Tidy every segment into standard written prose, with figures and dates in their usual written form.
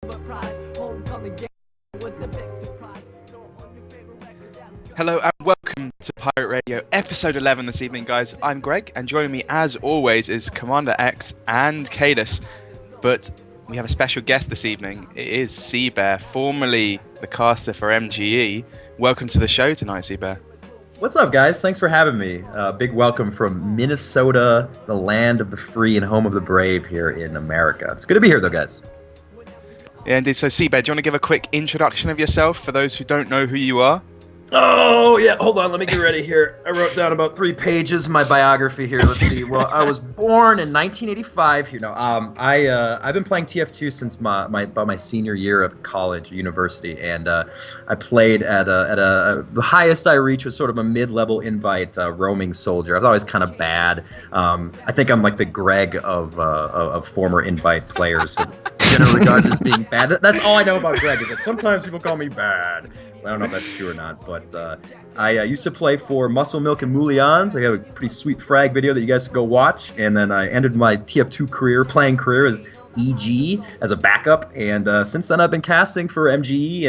Hello and welcome to Pirate Radio, episode 11 this evening, guys. I'm Greg, and joining me, as always, is Commander X and Cadus. But we have a special guest this evening. It is CBear, formerly the caster for MGE. Welcome to the show tonight, CBear. What's up, guys? Thanks for having me. Big welcome from Minnesota, the land of the free and home of the brave here in America. It's good to be here, though, guys. Yeah, indeed. So, CBear, do you want to give a quick introduction of yourself for those who don't know who you are? Oh, yeah. Hold on. Let me get ready here. I wrote down about 3 pages of my biography here. Let's see. Well, I was born in 1985. I've been playing TF2 since about my senior year of college, university, and I played at the highest I reached was sort of a mid-level invite roaming soldier. I was always kind of bad. I think I'm like the Greg of former invite players. Generally regarded as being bad. That's all I know about Greg, is that sometimes people call me bad. I don't know if that's true or not, but I used to play for Muscle Milk and Moulians. I got a pretty sweet frag video that you guys can go watch, and then I ended my TF2 playing career as EG as a backup, and since then I've been casting for MGE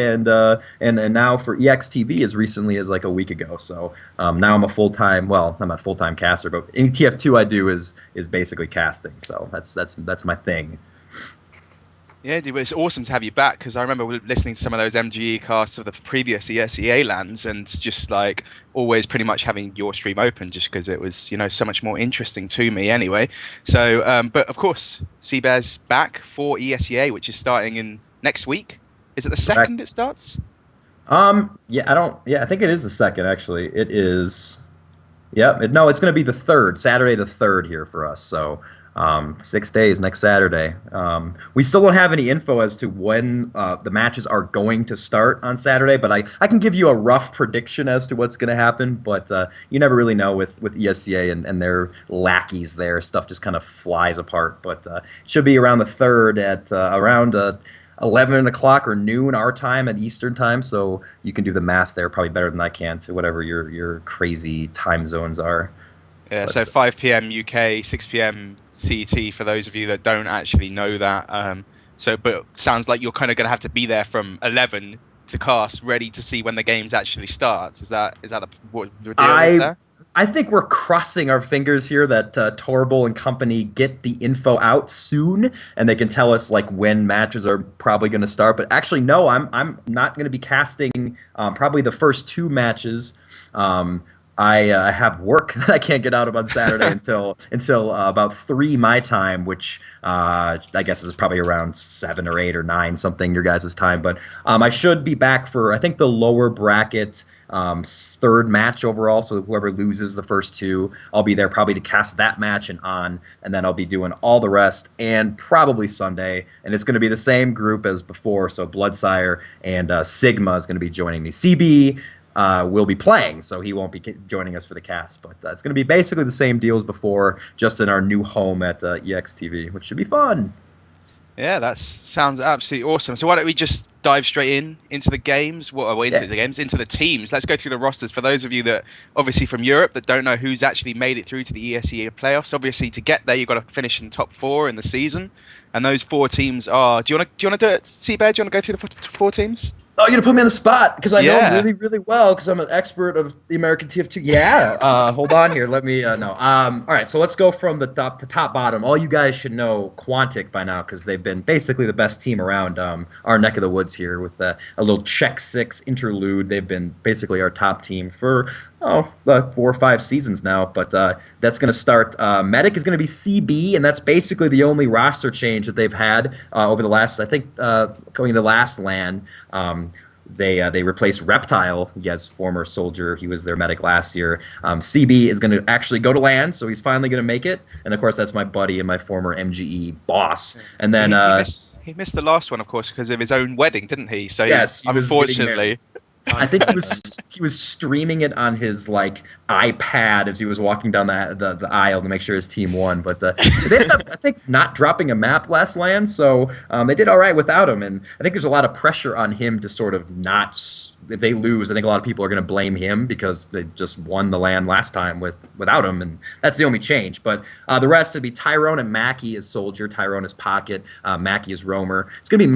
and now for EXTV as recently as like a week ago. So now I'm a full-time, well, I'm not a full-time caster, but any TF2 I do is basically casting. So that's my thing. Yeah, dude, it's awesome to have you back, because I remember listening to some of those MGE casts of the previous ESEA lands and just like always pretty much having your stream open just because it was, so much more interesting to me anyway. So, but of course, CBear's back for ESEA, which is starting in next week. Is it the second it starts? I think it is the second, actually. It is, no, it's going to be the third, Saturday the 3rd here for us, so... 6 days next Saturday. We still don't have any info as to when the matches are going to start on Saturday, but I can give you a rough prediction as to what's going to happen, but you never really know with ESCA and their lackeys there. Stuff just kind of flies apart, but it should be around the 3rd at around 11 o'clock or noon our time at Eastern time, so you can do the math there probably better than I can to whatever your crazy time zones are. Yeah, but, so 5 p.m. UK, 6 p.m. CET for those of you that don't actually know that. But it sounds like you're kind of going to have to be there from 11 to cast, ready to see when the games actually starts. Is that what the deal is there? I think we're crossing our fingers here that Torbil and company get the info out soon, and they can tell us like when matches are probably going to start. But actually, no, I'm not going to be casting probably the first 2 matches. I have work that I can't get out of on Saturday until about 3 my time, which I guess is probably around 7 or 8 or 9 something your guys' time. But I should be back for, I think, the lower bracket 3rd match overall. So whoever loses the first 2, I'll be there probably to cast that match and then I'll be doing all the rest and probably Sunday. And it's going to be the same group as before. So Bloodsire and Sigma is going to be joining me. CB will be playing, so he won't be joining us for the cast. But it's going to be basically the same deal as before, just in our new home at EXTV, which should be fun. Yeah, that sounds absolutely awesome. So why don't we just dive straight into the games? Into the teams. Let's go through the rosters. For those of you that, obviously from Europe, that don't know who's actually made it through to the ESEA playoffs, obviously to get there, you've got to finish in top 4 in the season. And those 4 teams are... Do you want to do it, CBear? Do you want to go through the 4 teams? Oh, you're going to put me on the spot because I know really, really well because I'm an expert of the American TF2. Yeah. Hold on here. Let me no. All right, so let's go from the top to top bottom. All you guys should know Quantic by now because they've been basically the best team around our neck of the woods here with a little Check 6 interlude. They've been basically our top team for 4 or 5 seasons now, but that's going to start. Medic is going to be CB, and that's basically the only roster change that they've had over the last, I think, going into last LAN. They replaced Reptile, yes, former soldier. He was their medic last year. CB is going to actually go to LAN, so he's finally going to make it. And of course, that's my buddy and my former MGE boss. And then he missed the last one, of course, because of his own wedding, didn't he? So yes, unfortunately. I think he was streaming it on his like iPad as he was walking down the aisle to make sure his team won. But they ended up, I think, not dropping a map last land, so they did all right without him. And I think there's a lot of pressure on him to sort of not. If they lose, I think a lot of people are going to blame him because they just won the land last time without him, and that's the only change. But the rest would be Tyrone and Mackie as soldier, Tyrone as pocket, Mackie as roamer. It's going to be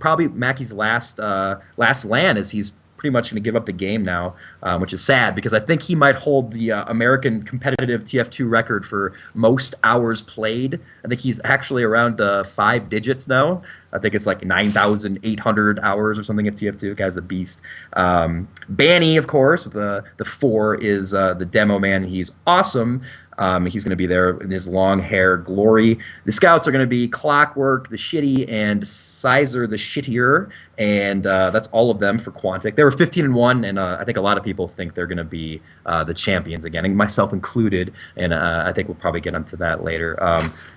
probably Mackie's last land, as he's pretty much going to give up the game now, which is sad because I think he might hold the American competitive TF2 record for most hours played. I think he's actually around 5 digits now. I think it's like 9,800 hours or something at TF2. The guy's a beast. Banny, of course, with the 4 is the demo man. He's awesome. He's going to be there in his long hair glory. The scouts are going to be Clockwork, the shitty, and Sizer, the shittier, and that's all of them for Quantic. They were 15-1, and I think a lot of people think they're going to be the champions again, and myself included. And I think we'll probably get into that later.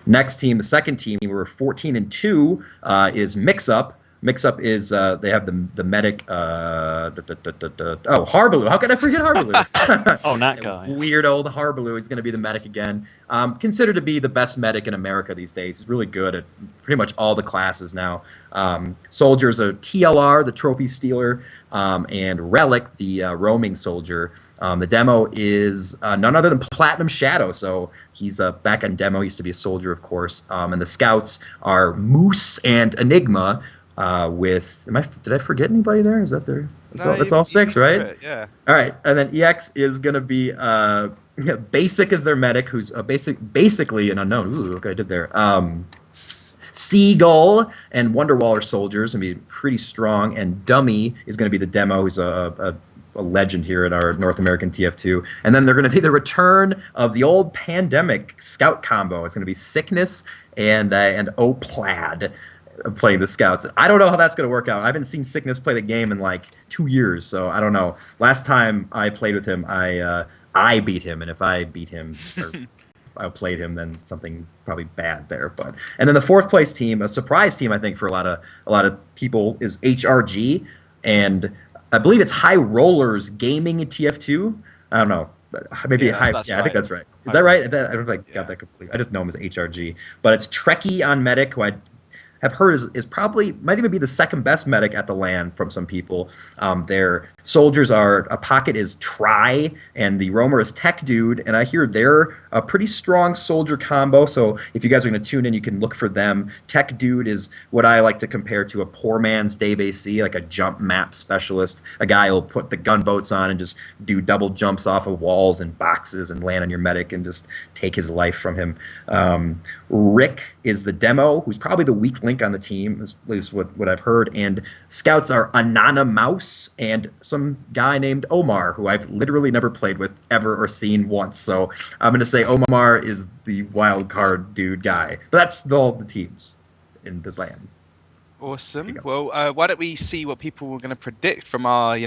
Next team, the second team, we were 14-2, is Mix Up. Mix-up is they have the medic. Harbaloo. How could I forget Harbaloo? Oh, that guy. Weird old Harbaloo. He's going to be the medic again. Considered to be the best medic in America these days. He's really good at pretty much all the classes now. Soldiers are TLR, the trophy stealer, and Relic, the roaming soldier. The demo is none other than Platinum Shadow, so he's back on demo. He used to be a soldier, of course. And the scouts are Moose and Enigma. Did I forget anybody there? Is that there? That's all 6, right? Yeah. All right, and then EX is gonna be Basic as their medic, who's basically an unknown. Ooh, look what I did there. Seagull and Wonderwall are soldiers and be pretty strong, and Dummy is gonna be the demo, who's a legend here at our North American TF2. And then they're going to be the return of the old pandemic scout combo. It's going to be Sickness and Plaid playing the scouts. I don't know how that's going to work out. I haven't seen Sickness play the game in like 2 years, so I don't know. Last time I played with him, I beat him, and if I beat him or I played him, then something probably bad there. And then the 4th place team, a surprise team I think for a lot of people, is HRG, and I believe it's High Rollers Gaming at TF2. I don't know. Maybe that's right. right. I think that's right. Is that right? I don't know if I got that complete. I just know him as HRG. But it's Trekkie on Medic, who I have heard is probably might even be the second best medic at the LAN from some people. Their soldiers are a pocket is Try, and the roamer is Tech Dude, and I hear they're a pretty strong soldier combo. So if you guys are going to tune in, you can look for them. Tech Dude is what I like to compare to a poor man's Dave AC, like a jump map specialist, a guy who'll put the gunboats on and just do double jumps off of walls and boxes and land on your medic and just take his life from him. Rick is the demo, who's probably the weak link on the team, at least what I've heard. And scouts are Anana Mouse and some guy named Omar, who I've literally never played with ever or seen once. So I'm going to say Omar is the wild card dude guy. But that's all the teams in the LAN. Awesome. Well, why don't we see what people were going to predict from our,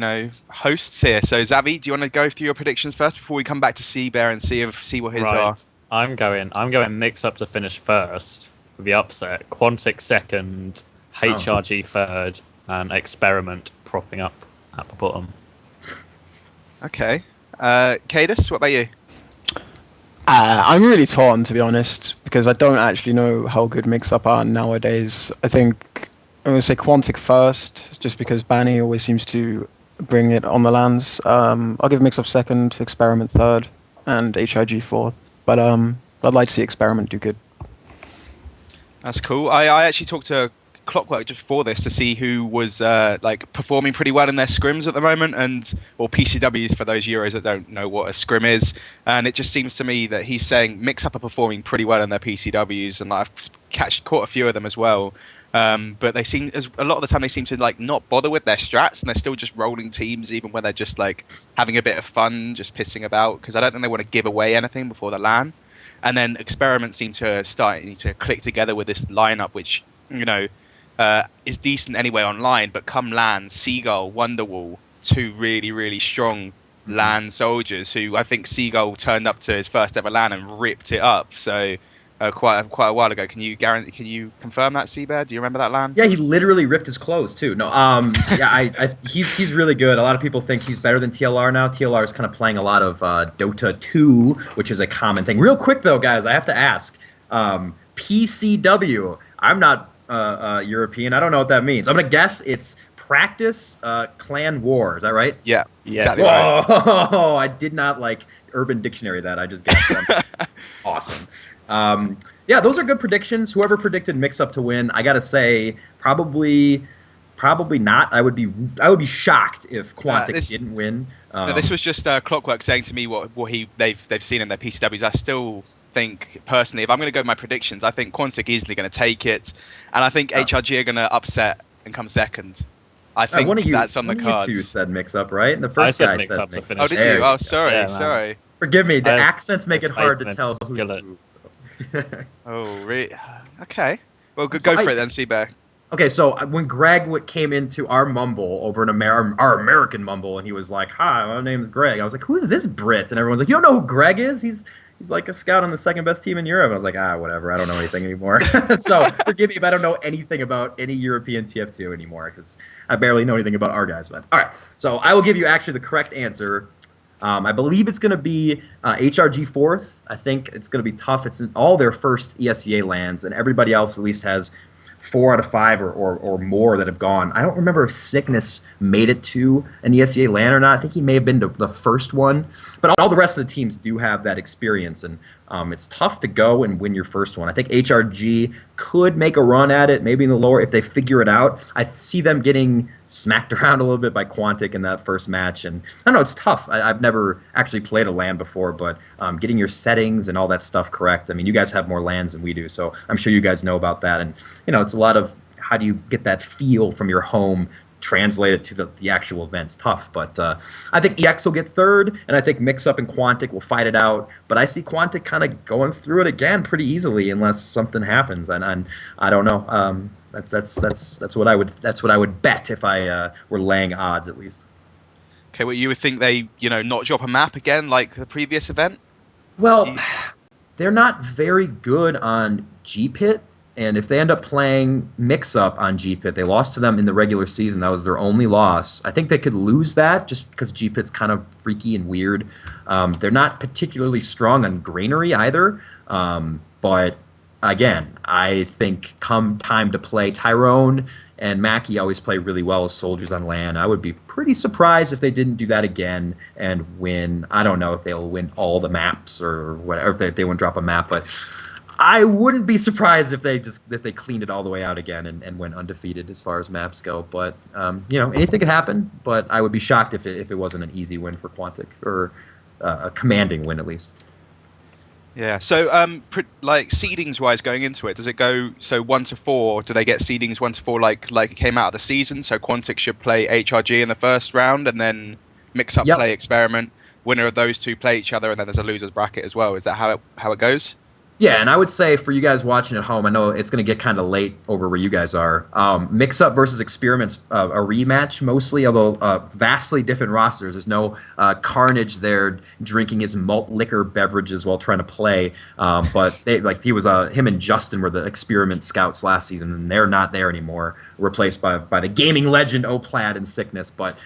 hosts here? So, Zavi, do you want to go through your predictions first before we come back to CBear and see what his are? I'm going Mix Up to finish first with the upset. Quantic second, HRG third, and Experiment propping up at the bottom. Okay. Cadus, what about you? I'm really torn, to be honest, because I don't actually know how good Mix-Up are nowadays. I think I'm going to say Quantic first, just because Banny always seems to bring it on the lands. I'll give Mix-Up second, Experiment third, and HIG fourth. But I'd like to see Experiment do good. That's cool. I actually talked to Clockwork just before this to see who was performing pretty well in their scrims at the moment, or PCWs for those Euros that don't know what a scrim is. And it just seems to me that he's saying Mix Up are performing pretty well in their PCWs, and I've caught a few of them as well. But they seem, a lot of the time, they seem to not bother with their strats, and they're still just rolling teams, even when they're just having a bit of fun, just pissing about. Because I don't think they want to give away anything before the LAN. And then Experiment seem to start to click together with this lineup, which is decent anyway online. But come LAN, Seagull, Wonderwall, 2 really, really strong LAN soldiers who I think Seagull turned up to his first ever LAN and ripped it up. So quite a while ago. Can you guarantee? Can you confirm that, CBear? Do you remember that LAN? Yeah, he literally ripped his clothes too. No, yeah, he's really good. A lot of people think he's better than TLR now. TLR is kind of playing a lot of Dota 2, which is a common thing. Real quick though, guys, I have to ask. PCW. I'm not European. I don't know what that means. I'm gonna guess it's practice clan war. Is that right? Yeah, Yes. exactly right. Whoa! I did not like Urban Dictionary that. I just guessed them. Awesome. Yeah, those are good predictions. Whoever predicted Mix-Up to win, I gotta say, probably not. I would be shocked if Quantic didn't win. No, this was just Clockwork saying to me what they've seen in their PCWs. I still think personally, if I'm going to go with my predictions, I think Quantic easily going to take it, and I think HRG are going to upset and come second. I think that's on the cards. You two said Mix-Up, right? And the I first said guy Mix-Up said to Mix-Up. finish. Oh, did you? Oh, Yeah, sorry, man. sorry. Forgive me. The I have accents make it hard to faith in tell who's Skillet. who. Oh, really? Okay. Well, go So for it then, CBear. Okay, so when Greg came into our Mumble over in our American Mumble, and he was like, "Hi, my name's Greg," I was like, "Who is this Brit?" And everyone's like, "You don't know who Greg is? He's like a scout on the second best team in Europe." And I was like, whatever. I don't know anything anymore. So forgive me if I don't know anything about any European TF2 anymore, because I barely know anything about our guys. But all right, so I will give you actually the correct answer. I believe it's going to be HRG fourth. I think it's going to be tough. It's in all their first ESEA lands, and everybody else at least has 4 out of 5 or more that have gone. I don't remember if Sickness made it to an ESEA LAN or not. I think he may have been to the first one. But all the rest of the teams do have that experience, and it's tough to go and win your first one. I think HRG could make a run at it, maybe in the lower, if they figure it out. I see them getting smacked around a little bit by Quantic in that first match. And I don't know, it's tough. I've never actually played a LAN before, but getting your settings and all that stuff correct. I mean, you guys have more LANs than we do, so I'm sure you guys know about that. And, it's a lot of how do you get that feel from your home, translate it to the actual events. Tough, but I think EX will get third, and I think Mix-Up and Quantic will fight it out. But I see Quantic kind of going through it again pretty easily unless something happens, and I don't know. That's what I would bet if I were laying odds at least. Okay, well, you would think they not drop a map again like the previous event? Well, they're not very good on GPIT. And if they end up playing Mix-Up on GPIT, they lost to them in the regular season. That was their only loss. I think they could lose that just because GPIT's kind of freaky and weird. They're not particularly strong on Granary either. But again, I think come time to play, Tyrone and Mackie always play really well as soldiers on LAN. I would be pretty surprised if they didn't do that again and win. I don't know if they'll win all the maps or whatever, if they won't drop a map, but I wouldn't be surprised if they cleaned it all the way out again and went undefeated as far as maps go. But anything could happen. But I would be shocked if it wasn't an easy win for Quantic, or a commanding win at least. Yeah. So like seedings wise going into it, does it go 1 to 4? Do they get seedings 1 to 4 like it came out of the season? So Quantic should play HRG in the first round, and then Mix-Up play Experiment. Winner of those two play each other, and then there's a losers bracket as well. Is that how it goes? Yeah, and I would say for you guys watching at home, I know it's going to get kind of late over where you guys are. Mix-Up versus Experiments, a rematch mostly, although vastly different rosters. There's no Carnage there drinking his malt liquor beverages while trying to play. But him and Justin were the Experiment scouts last season, and they're not there anymore, replaced by the gaming legend Oplad and Sickness. But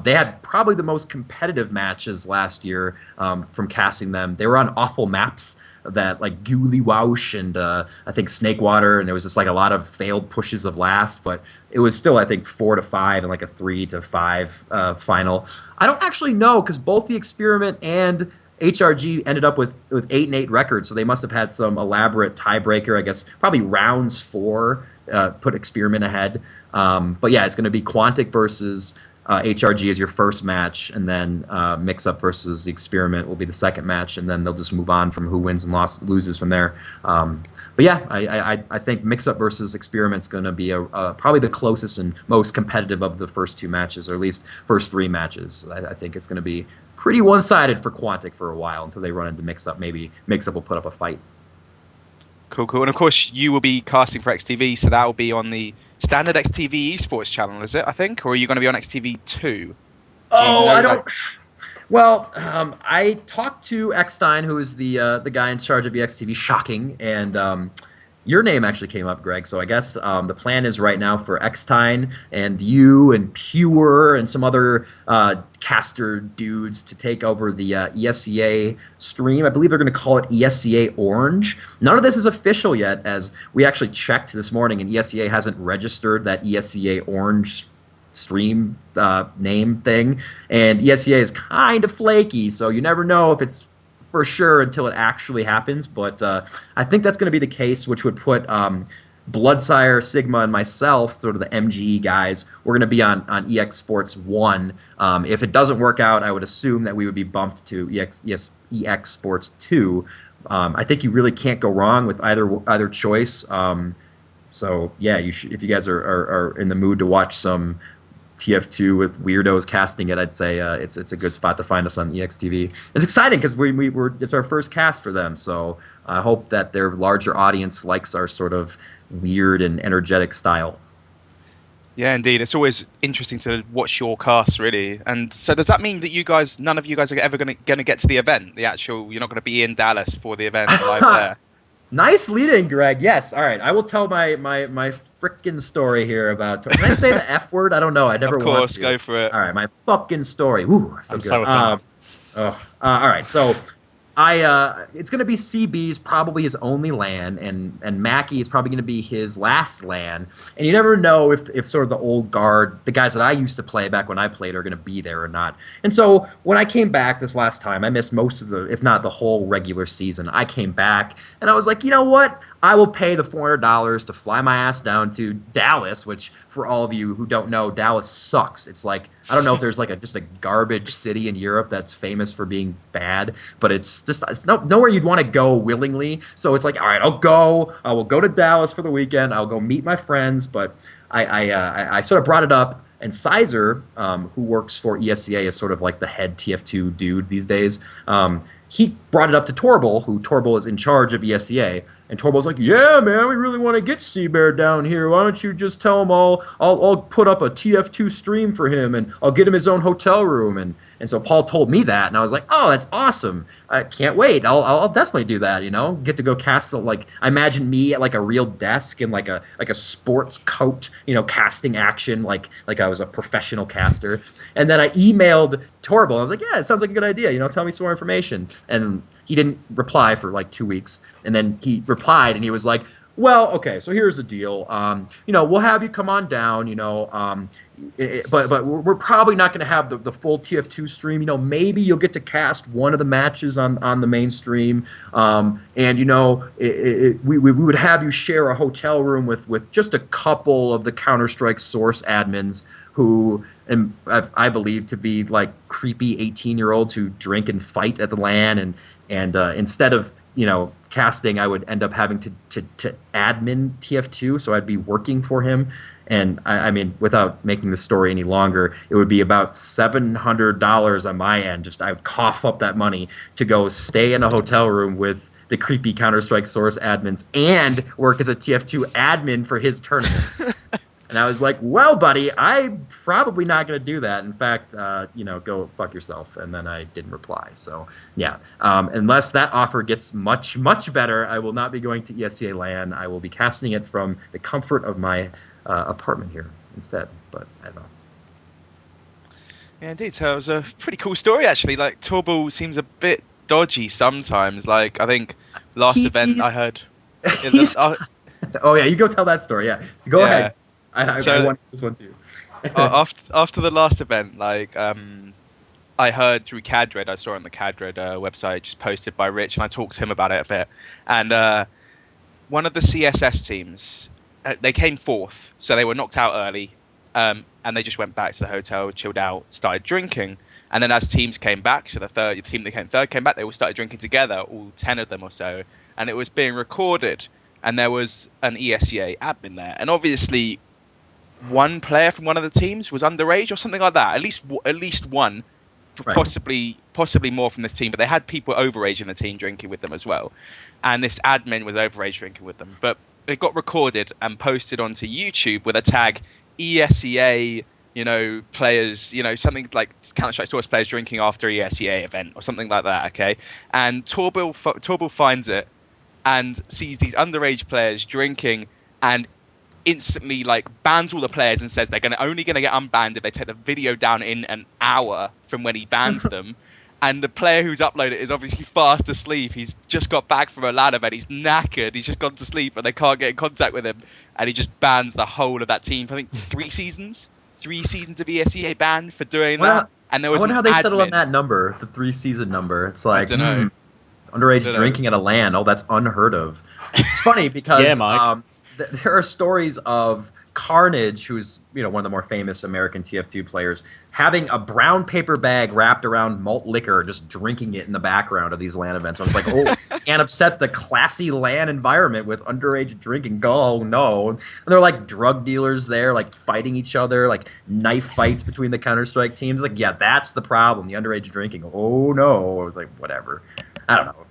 they had probably the most competitive matches last year from casting them. They were on awful maps that like Ghoulie Waush and I think Snakewater, and there was just like a lot of failed pushes of last, but it was still I think 4 to 5 and like a 3 to 5 final. I don't actually know because both the Experiment and HRG ended up with 8-8 records, so they must have had some elaborate tiebreaker. I guess probably rounds 4 put Experiment ahead. But yeah, it's going to be Quantic versus HRG is your first match, and then Mix-Up versus the Experiment will be the second match, and then they'll just move on from who wins and loses from there. But yeah, I think Mix-Up versus Experiment's going to be probably the closest and most competitive of the first 2 matches, or at least first 3 matches. I think it's going to be pretty one-sided for Quantic for a while until they run into Mix-Up. Maybe Mix-Up will put up a fight. Cool. And of course, you will be casting for XTV, so that will be on the standard XTV esports channel, is it? I think, or are you going to be on XTV 2? Oh, I don't. Well, I talked to Eckstein, who is the guy in charge of EXTV. Shocking, and your name actually came up, Greg. So I guess the plan is right now for Eckstein and you and Pure and some other caster dudes to take over the ESCA stream. I believe they're going to call it ESCA Orange. None of this is official yet, as we actually checked this morning, and ESCA hasn't registered that ESCA Orange stream name thing, and ESCA is kind of flaky, so you never know if it's for sure until it actually happens. But I think that's going to be the case, which would put Bloodsire, Sigma, and myself, sort of the MGE guys, we're going to be on EX Sports 1. If it doesn't work out, I would assume that we would be bumped to EX Sports 2. I think you really can't go wrong with either choice. So yeah, if you guys are in the mood to watch some TF2 with weirdos casting it, I'd say it's a good spot to find us on EXTV. It's exciting because it's our first cast for them, so I hope that their larger audience likes our sort of weird and energetic style. Yeah, indeed. It's always interesting to watch your cast, really. And so, does that mean that none of you guys are ever going to get to the event? You're not going to be in Dallas for the event live there. Nice lead-in, Greg. Yes. All right. I will tell my frickin' story here about. Can I say the F word? I don't know. I never. Of course, want to. Go for it. All right, my fucking story. Woo, I feel I'm good. so offended. All right. So, it's gonna be CB's probably his only LAN, and Mackie is probably gonna be his last LAN. And you never know if sort of the old guard, the guys that I used to play back when I played, are gonna be there or not. And so when I came back this last time, I missed most of the, if not the whole regular season. I came back and I was like, you know what? I will pay the $400 to fly my ass down to Dallas, which for all of you who don't know, Dallas sucks. It's like, I don't know if there's like just a garbage city in Europe that's famous for being bad, but it's nowhere you'd want to go willingly. So it's like, all right, I will go to Dallas for the weekend. I'll go meet my friends. But I sort of brought it up, and Sizer, who works for ESCA, is sort of like the head TF2 dude these days. He brought it up to Torbil, who Torbil is in charge of ESCA, and Torbil's like, "Yeah, man, we really want to get CBear down here. Why don't you just tell him I'll put up a TF2 stream for him, and I'll get him his own hotel room." And so Paul told me that, and I was like, "Oh, that's awesome! I can't wait. I'll definitely do that. You know, get to go cast I imagine me at like a real desk and like a sports coat, you know, casting action like I was a professional caster." And then I emailed Torbil. I was like, "Yeah, it sounds like a good idea. You know, tell me some more information." And he didn't reply for like 2 weeks, and then he replied, and he was like, "Well, okay, so here's the deal. You know, we'll have you come on down. You know, but we're probably not going to have the full TF2 stream. You know, maybe you'll get to cast one of the matches on the main stream. And you know, we would have you share a hotel room with just a couple of the Counter-Strike source admins who." And I believe to be like creepy 18-year-olds who drink and fight at the LAN, and instead of, you know, casting, I would end up having to admin TF2, so I'd be working for him. And I mean, without making the story any longer, it would be about $700 on my end. Just I would cough up that money to go stay in a hotel room with the creepy Counter-Strike source admins and work as a TF2 admin for his tournament. And I was like, well, buddy, I'm probably not going to do that. In fact, you know, go fuck yourself. And then I didn't reply. So, yeah, unless that offer gets much, much better, I will not be going to ESCA LAN. I will be casting it from the comfort of my apartment here instead. But I don't know. Yeah, indeed. So it was a pretty cool story, actually. Like, Torbil seems a bit dodgy sometimes. Like, I think last event I heard... Oh, yeah, you go tell that story. Yeah, so go ahead. I want this one too. After the last event, like I heard through Cadred, I saw on the Cadred website just posted by Rich, and I talked to him about it a bit. And one of the CSS teams, they came fourth, so they were knocked out early, and they just went back to the hotel, chilled out, started drinking. And then as teams came back, so the team that came third came back, they all started drinking together, all 10 of them or so, and it was being recorded. And there was an ESCA admin there, and obviously one player from one of the teams was underage or something like that. At least one, right. Possibly more from this team. But they had people overage in the team drinking with them as well, and this admin was overage drinking with them. But it got recorded and posted onto YouTube with a tag ESCA players, something like Counter-Strike Source players drinking after a ESEA event or something like that, okay? And Torbil finds it and sees these underage players drinking and instantly like bans all the players and says they're only gonna get unbanned if they take the video down in an hour from when he bans them. And the player who's uploaded is obviously fast asleep. He's just got back from a LAN event. He's knackered. He's just gone to sleep, and they can't get in contact with him. And he just bans the whole of that team. I think 3 seasons of ESEA banned for doing that. And there was I wonder how they settle on that number, the 3-season number. It's like, I don't know. Underage drinking at a LAN. Oh, that's unheard of. It's funny because Yeah, Mike. There are stories of Carnage, who's one of the more famous American TF2 players, having a brown paper bag wrapped around malt liquor, just drinking it in the background of these LAN events. So it's like, oh, can't upset the classy LAN environment with underage drinking. Oh no! And they're like drug dealers there, like fighting each other, like knife fights between the Counter-Strike teams. Like, yeah, that's the problem. The underage drinking. Oh no! Like, whatever. I don't know.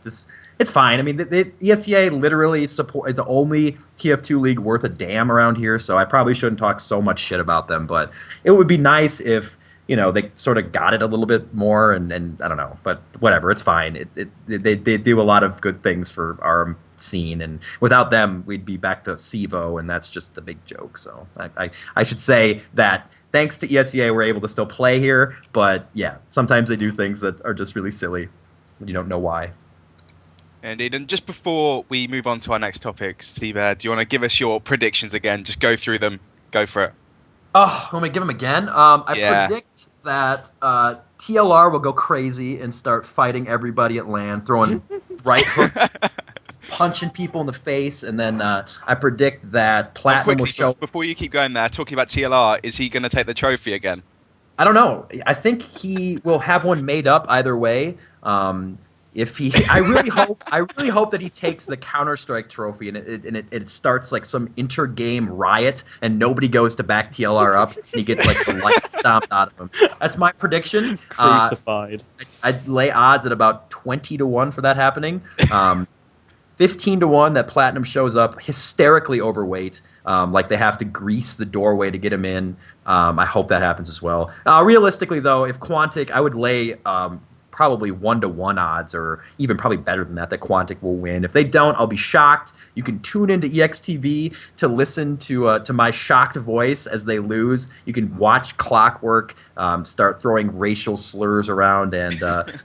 It's fine. I mean, the ESEA literally is the only TF2 league worth a damn around here, so I probably shouldn't talk so much shit about them. But it would be nice if they sort of got it a little bit more, and I don't know. But whatever, it's fine. They do a lot of good things for our scene, and without them, we'd be back to CEVO, and that's just a big joke. So I should say that. Thanks to ESEA, we're able to still play here, but yeah, sometimes they do things that are just really silly. You don't know why. Indeed. And just before we move on to our next topic, CBear, do you want to give us your predictions again? Just go through them. Go for it. Oh, want me to give them again? I predict that TLR will go crazy and start fighting everybody at LAN, throwing right hook, punching people in the face, and then I predict that Platinum will show... Before you keep going there, talking about TLR, is he going to take the trophy again? I don't know. I think he will have one made up either way. I really hope that he takes the Counter-Strike trophy and it starts like some inter-game riot and nobody goes to back TLR up and he gets like the life stomped out of him. That's my prediction. Crucified. I'd lay odds at about 20-1 for that happening. 15-1 that Platinum shows up hysterically overweight, like they have to grease the doorway to get him in. I hope that happens as well. Realistically, though, if Quantic, I would lay probably 1-1 odds, or even probably better than that Quantic will win. If they don't, I'll be shocked. You can tune into EXTV to listen to my shocked voice as they lose. You can watch Clockwork start throwing racial slurs around and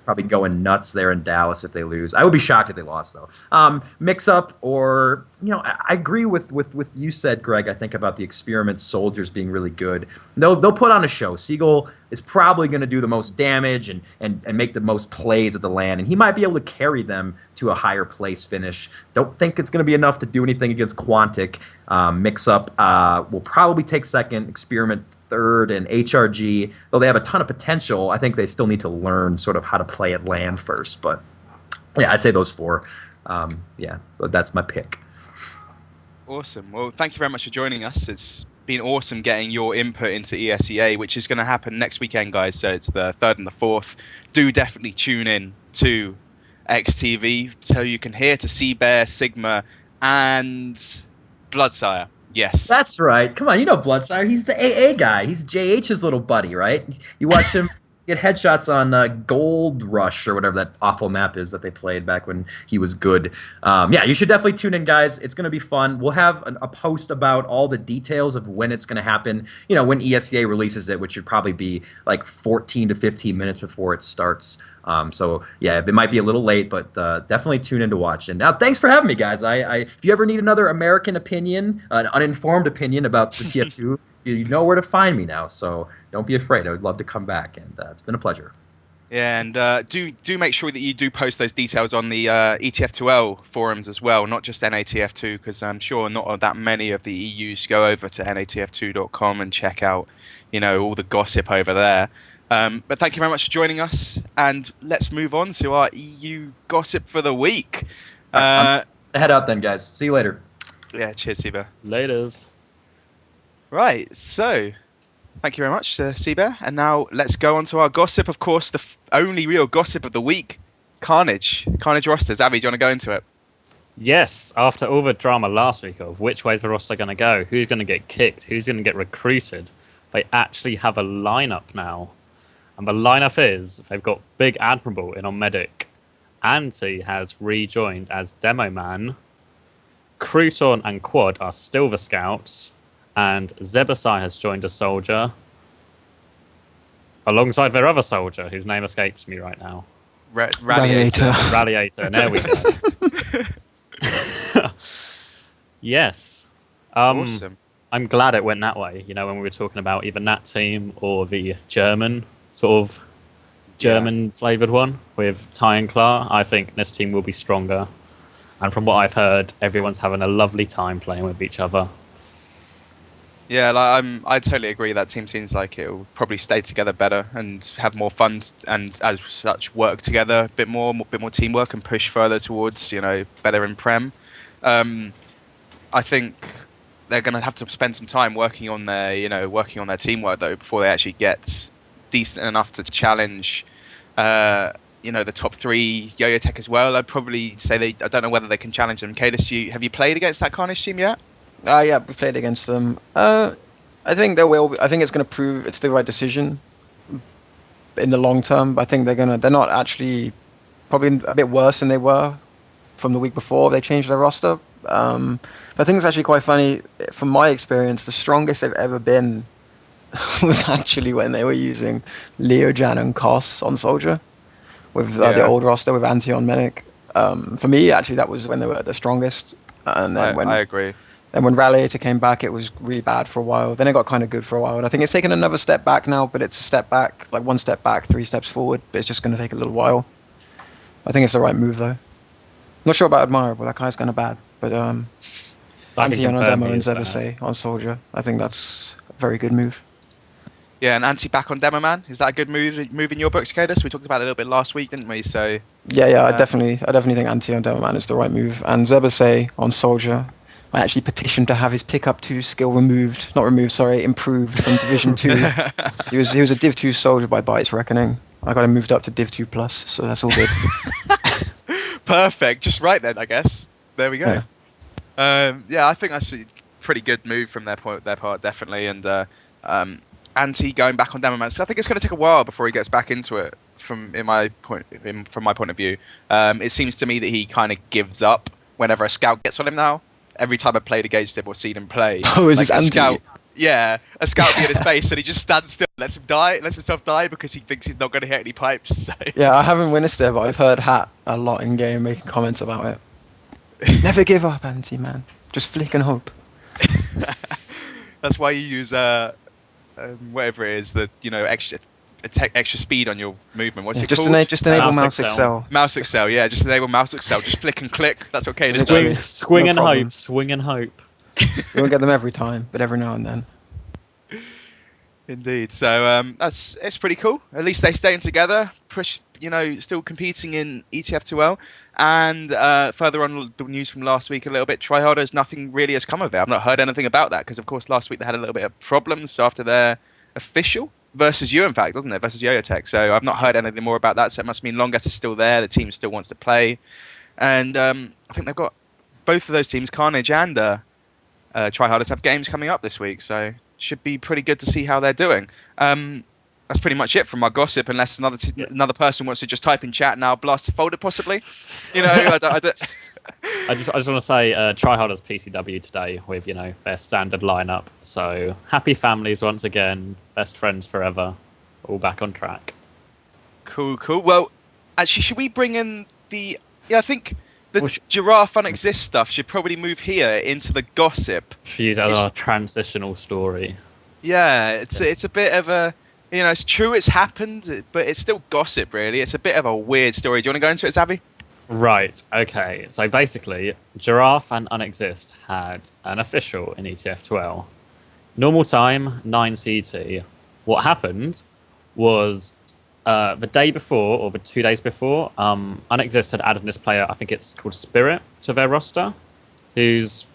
probably going nuts there in Dallas if they lose. I would be shocked if they lost, though. Mix up, or I agree with you said, Greg. I think about the Experiment Soldiers being really good. They'll put on a show. Siegel is probably going to do the most damage and make the most plays at the LAN, and he might be able to carry them to a higher place finish. Don't think it's going to be enough to do anything against Quantic. Mix-Up will probably take second, Experiment third, and HRG, though they have a ton of potential, I think they still need to learn sort of how to play at LAN first. But yeah, I'd say those 4. Yeah, so that's my pick. Awesome. Well, thank you very much for joining us. It's been awesome getting your input into ESEA, which is going to happen next weekend, guys. So it's the 3rd and the 4th. Do definitely tune in to XTV so you can hear to CBear, Sigma, and Bloodsire. Yes. That's right. Come on, you know Bloodsire. He's the AA guy. He's JH's little buddy, right? You watch him get headshots on Gold Rush or whatever that awful map is that they played back when he was good. Yeah, you should definitely tune in, guys. It's going to be fun. We'll have a post about all the details of when it's going to happen, when ESEA releases it, which should probably be like 14 to 15 minutes before it starts. So yeah, it might be a little late, but definitely tune in to watch. And now, thanks for having me, guys. If you ever need another American opinion, an uninformed opinion about the TF2, you know where to find me now. So don't be afraid. I would love to come back, and it's been a pleasure. Yeah, and do make sure that you do post those details on the ETF2L forums as well, not just NATF2, because I'm sure not that many of the EUs go over to natf2.com and check out, all the gossip over there. But thank you very much for joining us, and let's move on to our EU gossip for the week. Head out then, guys. See you later. Yeah, cheers, CBear. Laters. Right, so thank you very much, CBear. And now let's go on to our gossip. Of course, the only real gossip of the week, Carnage rosters. Abby, do you want to go into it? Yes, after all the drama last week of which way's the roster going to go, who's going to get kicked, who's going to get recruited, they actually have a lineup now. And the lineup is, they've got Big Admirable in on Medic. Anti has rejoined as Demo Man. Crouton and Quad are still the scouts. And Zebasai has joined as soldier. Alongside their other soldier, whose name escapes me right now. Radiator. Radiator, there we go. Yes. Awesome. I'm glad it went that way, you know, when we were talking about either that team or the German, sort of German-flavoured one with Ty and Klar. I think this team will be stronger. And from what I've heard, everyone's having a lovely time playing with each other. Yeah, like, I totally agree. That team seems like it will probably stay together better and have more fun, and as such work together a bit more teamwork and push further towards, you know, better in Prem. I think they're going to have to spend some time working on their teamwork though before they actually get decent enough to challenge, the top 3 Yo-Yo Tech as well. I'd probably say I don't know whether they can challenge them. Cadis, have you played against that Carnage team yet? Yeah, we played against them. I think they will. I think it's going to prove it's the right decision in the long term. But I think they're not actually probably a bit worse than they were from the week before they changed their roster. But I think it's actually quite funny. From my experience, the strongest they've ever been was actually when they were using Leo, Jan, and Kos on Soldier with the old roster with Anti on Medic. For me, actually, that was when they were the strongest. And then I agree. And when Ralliator came back, it was really bad for a while. Then it got kind of good for a while. And I think it's taken another step back now, but it's a step back, like 1 step back, 3 steps forward. But it's just going to take a little while. I think it's the right move, though. Not sure about Admirable. That guy's kind of bad. But Anti on Demo and Zebasai on Soldier, I think that's a very good move. Yeah, and Anti back on Demo Man. Is that a good move in your books, Cadis? We talked about it a little bit last week, didn't we? So yeah, I definitely think Anti on Demo Man is the right move. And Zebasai on Soldier, I actually petitioned to have his pickup 2 skill improved from Division 2. He was a Div 2 soldier by Bytes Reckoning. I got him moved up to Div 2 Plus, so that's all good. Perfect. Just right then, I guess. There we go. I think that's a pretty good move from their part, definitely. And Anti going back on Demo Man. So I think it's going to take a while before he gets back into it. From my point of view, it seems to me that he kind of gives up whenever a scout gets on him now. Every time I played against him or seen him play, like a scout will be in his face and he just stands still, lets himself die because he thinks he's not going to hit any pipes. So. Yeah, I haven't witnessed it, but I've heard Hat a lot in game making comments about it. Never give up, Anti, man. Just flick and hope. That's why you use whatever it is, extra speed on your movement. What's it called? Just enable mouse excel. Mouse excel, yeah. Just enable mouse excel. Just flick and click. That's okay. Swing and hope. Swing and hope. You won't get them every time, but every now and then. Indeed. So it's pretty cool. At least they're staying together. Push, still competing in ETF2L. And further on the news from last week a little bit, Tryharders, nothing really has come of it. I've not heard anything about that because, of course, last week they had a little bit of problems after their official versus you, in fact, wasn't it? Versus Yo-Yo Tech. So I've not heard anything more about that. So it must mean Longest is still there. The team still wants to play. And I think they've got both of those teams, Carnage and Tryharders, have games coming up this week. So should be pretty good to see how they're doing. That's pretty much it from my gossip, unless another person wants to just type in chat now, blast a folder possibly. I just want to say Tryharders PCW today with their standard lineup. So happy families once again, best friends forever, all back on track. Cool. Well, actually, should we bring in the? Yeah, I think the Giraffe Unexist stuff should probably move here into the gossip. Should use as our transitional story. Yeah, it's a bit of a. It's true it's happened, but it's still gossip, really. It's a bit of a weird story. Do you want to go into it, Zabby? Right, okay. So basically, Giraffe and Unexist had an official in ETF2L. Normal time, 9 CT. What happened was the day before, or the 2 days before, Unexist had added this player, I think it's called Spirit, to their roster, who's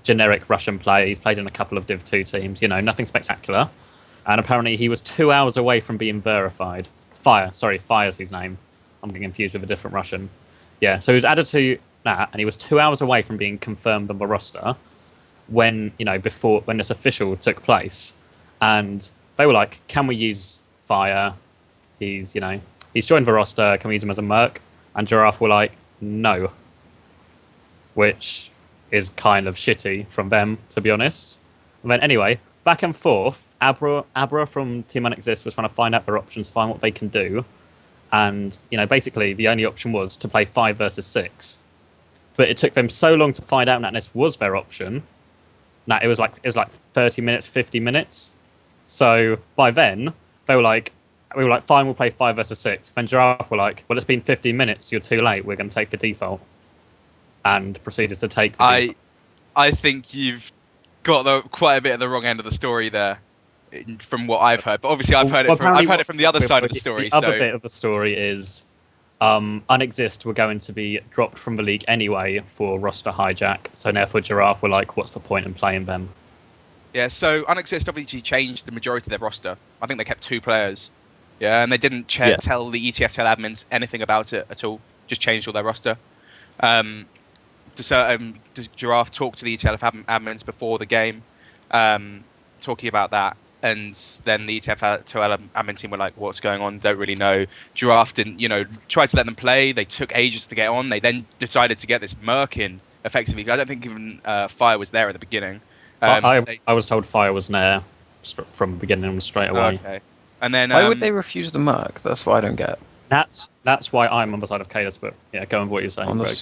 generic Russian player. He's played in a couple of Div 2 teams, nothing spectacular. And apparently he was 2 hours away from being verified. Fire's his name. I'm getting confused with a different Russian. Yeah, so he was added to that, and he was 2 hours away from being confirmed on the roster. when when this official took place, and they were like, "Can we use Fire? He's joined the roster. Can we use him as a merc?" And Giraffe were like, "No," which is kind of shitty from them, to be honest. And then anyway, back and forth, Abra from Team Unexist was trying to find out their options, find what they can do, and basically the only option was to play 5 versus 6. But it took them so long to find out that this was their option. That it was like 30 minutes, 50 minutes. So by then we were like, fine, we'll play 5 versus 6. Then Giraffe were like, well, it's been 15 minutes. You're too late. We're going to take the default, and proceeded to take. The I think you've got quite a bit of the wrong end of the story there, from what I've heard. But obviously, I've heard it from the other side of the story. The other bit of the story is Unexist were going to be dropped from the league anyway for roster hijack. So therefore, Giraffe were like, what's the point in playing them? Yeah, so Unexist obviously changed the majority of their roster. I think they kept 2 players. Yeah, and they didn't tell the ETFTL admins anything about it at all. Just changed all their roster. Giraffe talked to the ETFL admins before the game, talking about that. And then the ETFL admin team were like, what's going on? Don't really know. Giraffe didn't, tried to let them play. They took ages to get on. They then decided to get this merc in, effectively. I don't think even Fire was there at the beginning. I was told Fire was there from the beginning straight away. Okay. And then why would they refuse the merc? That's what I don't get. That's why I'm on the side of Cadus, but yeah, go on with what you're saying, Greg.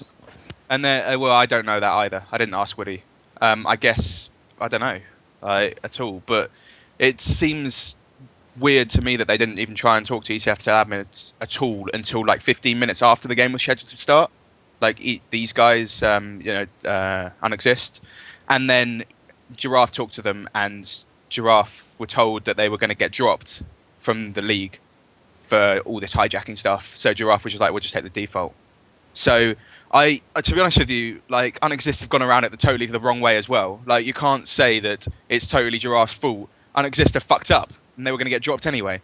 And then, well, I don't know that either. I didn't ask Woody. I guess, I don't know at all. But it seems weird to me that they didn't even try and talk to ETFTL admins at all until like 15 minutes after the game was scheduled to start. Like, these guys, Unexist. And then Giraffe talked to them, and Giraffe were told that they were going to get dropped from the league for all this hijacking stuff. So Giraffe was just like, we'll just take the default. So to be honest with you, like, Unexist have gone around it totally the wrong way as well. Like, you can't say that it's totally Giraffe's fault. Unexist have fucked up, and they were going to get dropped anyway.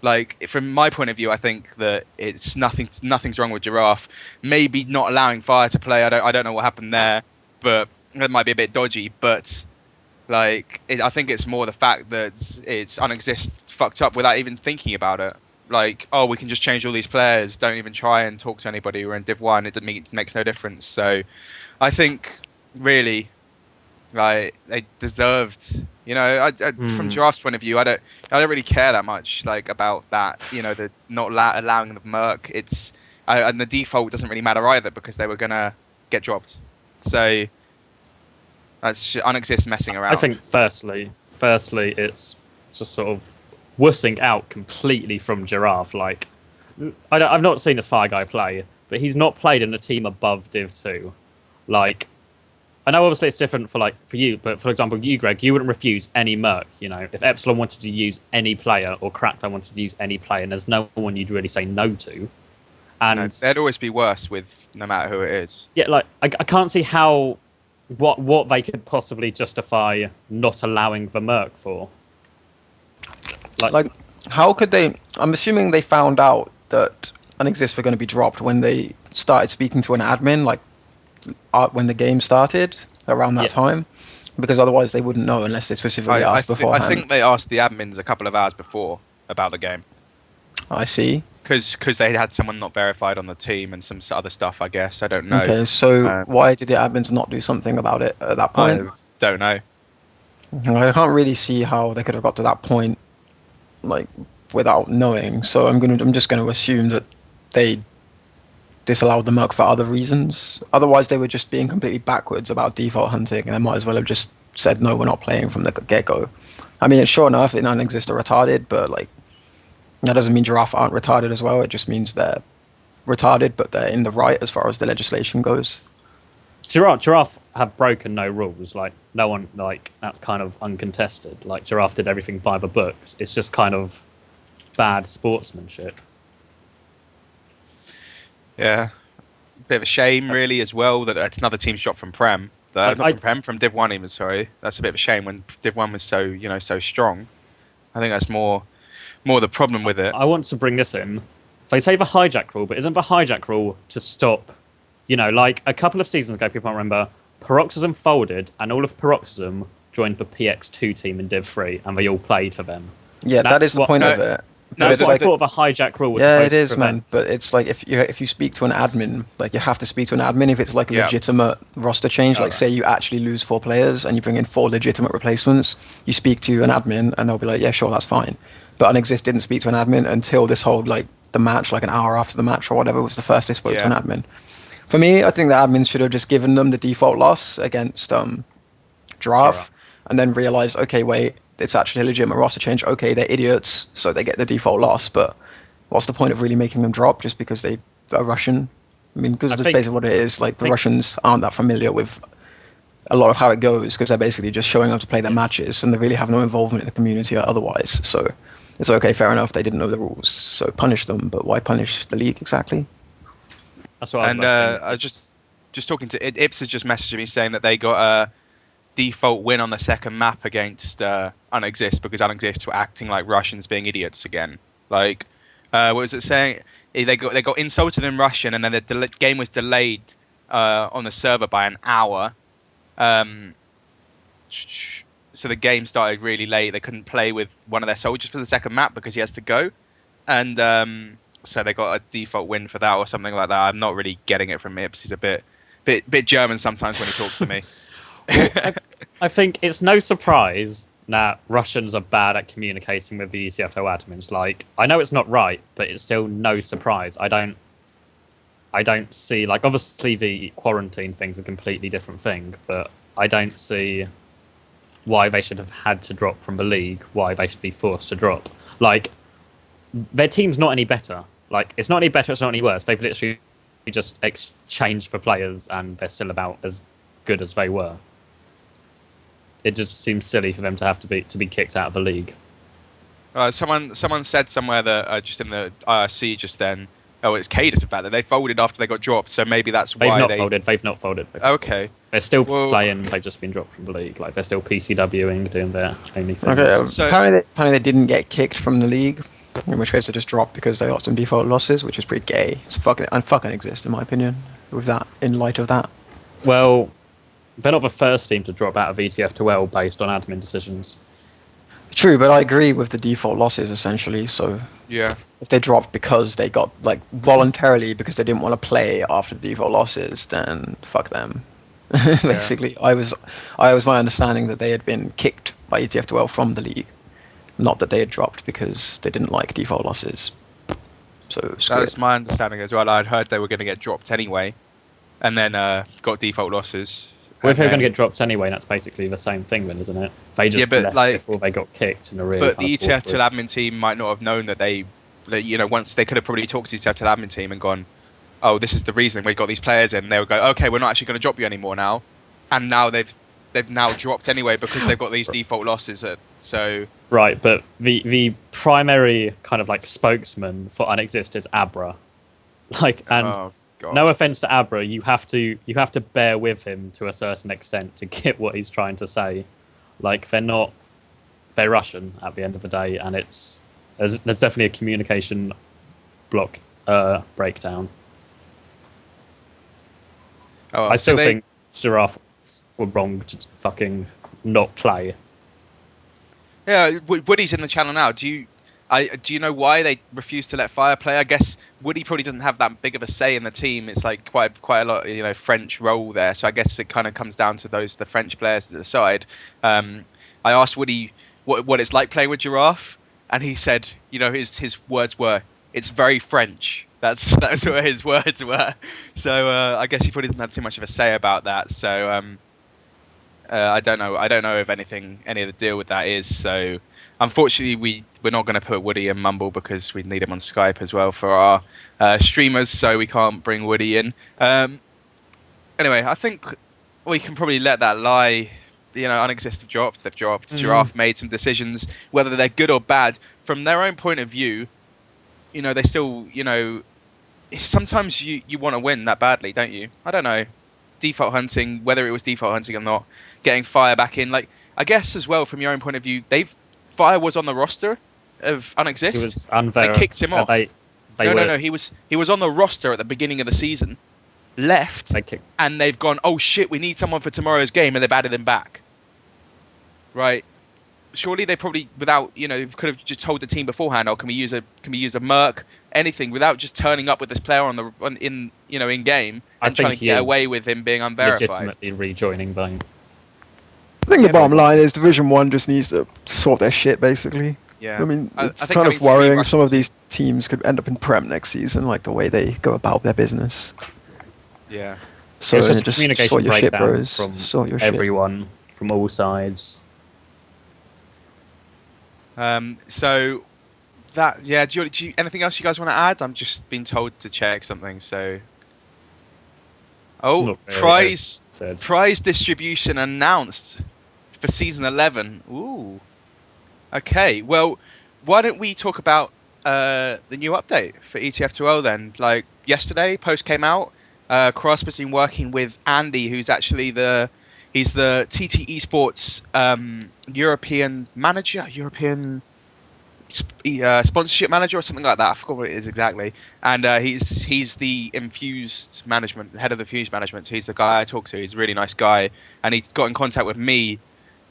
Like, from my point of view, I think that it's nothing's wrong with Giraffe. Maybe not allowing Fire to play. I don't know what happened there, but it might be a bit dodgy. But like, I think it's more the fact that it's Unexist fucked up without even thinking about it. Like, oh, we can just change all these players. Don't even try and talk to anybody. We're in Div 1. It makes no difference. So I think, really, like, they deserved, from Giraffe's point of view, I don't really care that much, like, about that, the not allowing the merc. And the default doesn't really matter either, because they were going to get dropped. So that's Unexist messing around. I think, firstly, it's just sort of wussing out completely from Giraffe. Like, I've not seen this Fire guy play, but he's not played in a team above Div 2. Like, I know obviously it's different for you, but for example, you, Greg, you wouldn't refuse any merc. If Epsilon wanted to use any player, or Crackdown wanted to use any player, and there's no one you'd really say no to. And there'd always be worse with no matter who it is. Yeah, like, I can't see how what they could possibly justify not allowing the merc for. Like, how could they? I'm assuming they found out that Unexist were going to be dropped when they started speaking to an admin, like when the game started around that time, because otherwise they wouldn't know unless they specifically asked beforehand. I think they asked the admins a couple of hours before about the game. I see. Because they had someone not verified on the team and some other stuff, I guess. I don't know. Okay, so why did the admins not do something about it at that point? I don't know. I can't really see how they could have got to that point, like, without knowing. So I'm just going to assume that they disallowed the merc for other reasons. Otherwise, they were just being completely backwards about default hunting, and they might as well have just said, no, we're not playing from the get-go. I mean, it's sure enough, it Unexist are retarded, but, like, that doesn't mean Giraffe aren't retarded as well. It just means they're retarded, but they're in the right as far as the legislation goes. Giraffe have broken no rules. Like, no one, like, that's kind of uncontested. Like, Giraffe did everything by the books. It's just kind of bad sportsmanship. Yeah. Bit of a shame, really, as well, that it's another team shot from Prem. Not from Prem, from Div 1 even, sorry. That's a bit of a shame when Div 1 was so, so strong. I think that's more the problem with it. I want to bring this in. They say the hijack rule, but isn't the hijack rule to stop, like a couple of seasons ago, people might remember, Paroxysm folded, and all of Paroxysm joined the PX2 team in Div 3, and they all played for them. Yeah, that is the point of it. No, That's but what I thought of a hijack rule was Yeah, supposed it is, to prevent. man. But it's like if you speak to an admin, like you have to speak to an admin if it's like a legitimate roster change. Like say you actually lose 4 players and you bring in 4 legitimate replacements, you speak to an admin and they'll be like, yeah, sure, that's fine. But Unexist didn't speak to an admin until this whole like the match, like an hour after the match or whatever, was the first they spoke to an admin. For me, I think the admins should have just given them the default loss against Giraffe, and then realized, okay, wait, it's actually a legitimate roster change. Okay, they're idiots, so they get the default loss. But what's the point of really making them drop just because they are Russian? I mean, because that's basically what it is. Like the Russians aren't that familiar with a lot of how it goes because they're basically just showing up to play their matches and they really have no involvement in the community or otherwise. So it's okay, fair enough. They didn't know the rules, so punish them. But why punish the league exactly? That's what I was just talking to Ips has just messaged me saying that they got a default win on the second map against Unexist because Unexist were acting like Russians being idiots again. Like, what was it saying? They got insulted in Russian, and then the game was delayed on the server by an hour. So the game started really late. They couldn't play with one of their soldiers for the second map because he has to go, and so they got a default win for that or something like that. I'm not really getting it from Ips. He's a bit German sometimes when he talks to me. Well, I think it's no surprise that Russians are bad at communicating with the ETFO admins. Like, I know it's not right, but it's still no surprise. I don't see, like, obviously the quarantine thing's a completely different thing, but I don't see why they should have had to drop from the league, why they should be forced to drop. Like, their team's not any better. Like, it's not any better, it's not any worse. They've literally just exchanged for players and they're still about as good as they were. It just seems silly for them to have to be kicked out of the league. Someone said somewhere that just in the IRC just then, oh, it's Cadus about that they folded after they got dropped, so maybe that's why They've not folded. Okay. They're still playing, they've just been dropped from the league. Like, they're still PCWing, doing their only things. Okay, so apparently they didn't get kicked from the league, in which case they just dropped because they got some default losses, which is pretty gay. It's fucking exist, in my opinion, with that, in light of that. Well, they're not the first team to drop out of ETF2L based on admin decisions. True, but I agree with the default losses, essentially, so... Yeah. If they dropped because they got, like, voluntarily because they didn't want to play after the default losses, then fuck them. Basically, I was my understanding that they had been kicked by ETF2L from the league, not that they had dropped because they didn't like default losses. So that's my understanding as well. I'd heard they were going to get dropped anyway, and then got default losses. Well, if they're going to get dropped anyway, that's basically the same thing then, isn't it? They just left before they got kicked in a really. But the ETF2 admin team might not have known that once they could have probably talked to the ETF2 admin team and gone, oh, this is the reason we got these players in. They would go, okay, we're not actually going to drop you anymore now, and now they've now dropped anyway because they've got these default losses. So right, but the primary kind of like spokesman for Unexist is Abra, like, and no offense to Abra, you have to bear with him to a certain extent to get what he's trying to say. Like, they're Russian at the end of the day, and there's definitely a communication block breakdown. I still think Giraffe were wrong to fucking not play. Yeah, Woody's in the channel now. Do you know why they refused to let Fire play? I guess Woody probably doesn't have that big of a say in the team. It's like quite a lot, French role there. So I guess it kind of comes down to the French players to decide. I asked Woody what it's like playing with Giraffe, and he said, his words were, "It's very French." That's what his words were. So I guess he probably doesn't have too much of a say about that. So I don't know. I don't know if any of the deal with that is. So unfortunately, we're not going to put Woody in Mumble because we need him on Skype as well for our streamers. So we can't bring Woody in. Anyway, I think we can probably let that lie. Unexist have dropped. They've dropped. Giraffe made some decisions, whether they're good or bad from their own point of view. They still, sometimes you want to win that badly, don't you? I don't know. Default hunting, whether it was default hunting or not, getting Fire back in. Like, I guess as well, from your own point of view, Fire was on the roster of Unexist. He was They kicked him off. No. He was on the roster at the beginning of the season. left, They kicked. and they've gone, oh shit, we need someone for tomorrow's game, and they've added him back. Right? Surely they probably, without, could have just told the team beforehand, oh, can we use a merc, anything, without just turning up with this player in game and trying to get away with him being unverified. Legitimately rejoining Vine. I think the bottom line is Division 1 just needs to sort their shit, basically. Yeah. I mean, I it's think kind of having three worrying. Russians- Some of these teams could end up in Prem next season, like the way they go about their business. Yeah. So It's just a just communication sort your shit, breakdown bros. from Sort your shit. everyone, from all sides. So that, yeah. Do you anything else you guys want to add? I'm just being told to check something. So, Not really, prize distribution announced for season 11. Ooh. Okay. Well, why don't we talk about the new update for ETF2L then? Like yesterday, post came out. Cross has been working with Andy, who's actually he's the TT Esports European manager, sponsorship manager or something like that. I forgot what it is exactly. And he's the Infused management, head of the Infused management. So he's the guy I talk to. He's a really nice guy, and he got in contact with me,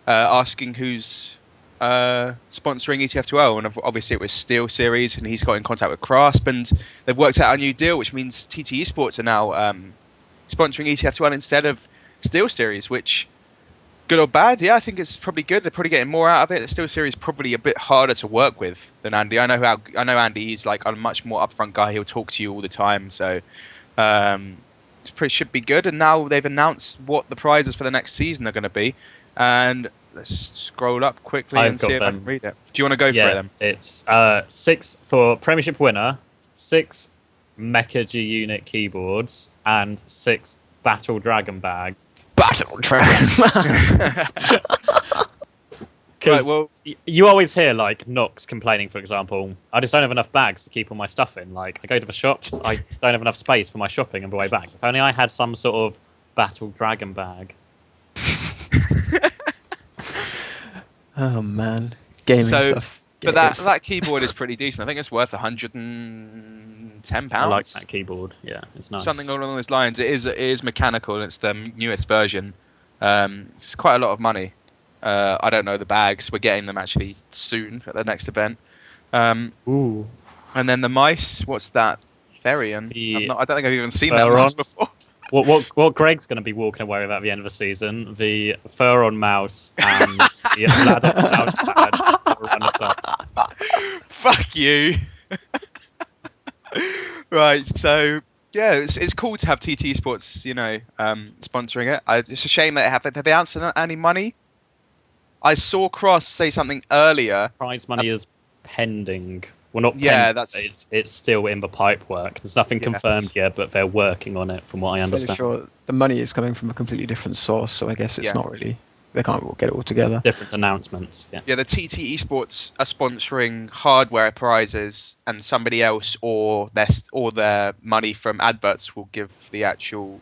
asking who's sponsoring ETF2L, and obviously it was Steel Series, and he's got in contact with Crasp, and they've worked out a new deal, which means TT Esports are now sponsoring ETF2L instead of Steel Series, which, good or bad, yeah, I think it's probably good. They're probably getting more out of it. The Steel Series is probably a bit harder to work with than Andy. I know Andy. He's like a much more upfront guy. He'll talk to you all the time, so should be good. And now they've announced what the prizes for the next season are going to be, and let's scroll up quickly and see if I can read it. Do you want to go for it then? It's 6 for Premiership winner, 6 Mecha G Unit keyboards, and 6 Battle Dragon bag. Battle Dragon. Because Right, well, you always hear like Nox complaining, for example, I just don't have enough bags to keep all my stuff in. Like I go to the shops, I don't have enough space for my shopping on the way back. If only I had some sort of Battle Dragon bag. Oh man, gaming stuff. But that keyboard is pretty decent. I think it's worth £110. I like that keyboard. Yeah, it's nice. Something along those lines. It is mechanical, and it's the newest version. It's quite a lot of money. I don't know the bags. We're getting them actually soon at the next event. Ooh. And then the mice. What's that? Therian. I don't think I've even seen that Theron. mouse before. What Greg's going to be walking away with at the end of the season? The Furon mouse and the ladder mouse pad. Fuck you. Right. So yeah, it's cool to have TT Sports, sponsoring it. It's a shame that have they answered any money? I saw Cross say something earlier. Prize money is pending. Well, not Yeah, pending. It's still in the pipe work. There's nothing confirmed yet, but they're working on it, from what I understand. Sure, the money is coming from a completely different source, so I guess it's not really. They can't get it all together. Different announcements. Yeah. Yeah, the TT Esports are sponsoring hardware prizes, and somebody else or their money from adverts will give the actual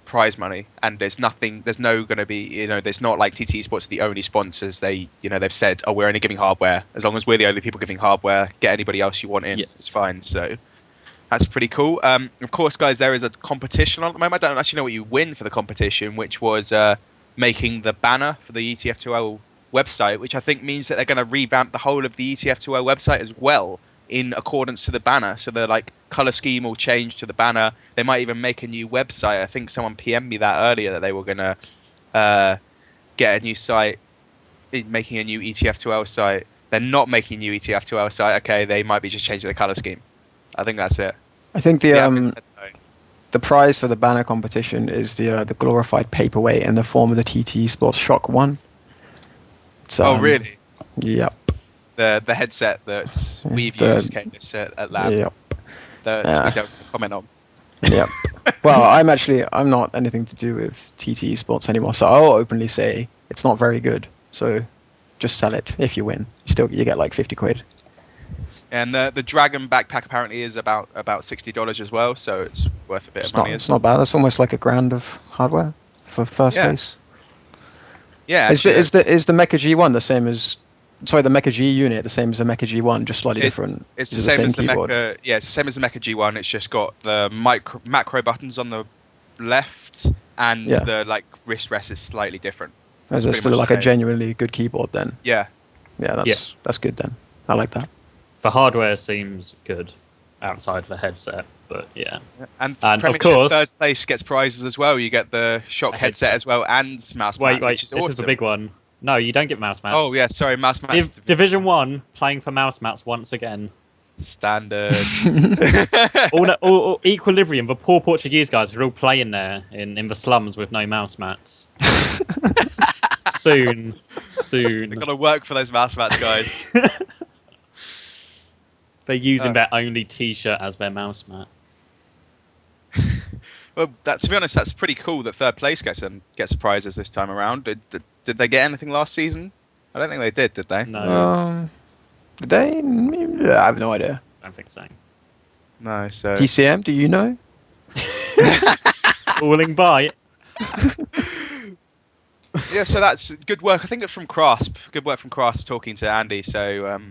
prize money. And there's not like TT Esports are the only sponsors. They've said, oh, we're only giving hardware. As long as we're the only people giving hardware, get anybody else you want in. Yes. It's fine. So that's pretty cool. Of course, guys, there is a competition on at the moment. I don't actually know what you win for the competition, which was making the banner for the ETF2L website, which I think means that they're going to revamp the whole of the ETF2L website as well in accordance to the banner. So the color scheme will change to the banner. They might even make a new website. I think someone PM'd me that earlier, that they were going to get a new site, making a new ETF2L site. They're not making a new ETF2L site. Okay, they might be just changing the color scheme. I think that's it. I think the admin said no. The prize for the banner competition is the glorified paperweight in the form of the TT Sports Shock 1. Oh, really? Yep. The headset that we've used came this at lab. Yep. That we don't comment on. Yep. Well, I'm not anything to do with TT Sports anymore, so I'll openly say it's not very good. So just sell it if you win. You get like 50 quid. And the Dragon backpack apparently is about $60 as well, so it's worth a bit of money. It's not bad. It's almost like $1,000 of hardware for first place. Yeah. Is the Mecha G1 the same as? Sorry, the Mecha G unit the same as the Mecha G1, just slightly different. It's the same as the keyboard. Mecha. Yeah, it's the same as the Mecha G1. It's just got the macro buttons on the left, and Yeah. the like wrist rest is slightly different. Is it pretty still much like the a same. genuinely good keyboard then? Yeah. Yeah, that's good then. I like that. The hardware seems good outside the headset, but yeah. And And of Premiership course, third place gets prizes as well. You get the shock A headset headset. as well and mouse wait, mats, which is this is the awesome. big one. No, you don't get mouse mats. Oh yeah, sorry, mouse mats. Division 1 playing for mouse mats once again. Standard. all Equilibrium, the poor Portuguese guys are all playing there in the slums with no mouse mats. Soon. They've got to work for those mouse mats, guys. They're using their only t-shirt as their mouse mat. Well, to be honest, that's pretty cool that third place gets prizes this time around. Did they get anything last season? I don't think they did they? No, Did they? I have no idea. I don't think so. No, so... TCM, do you know? Falling by. Yeah, so that's good work. I think it's from Crasp. Good work from Crasp talking to Andy. So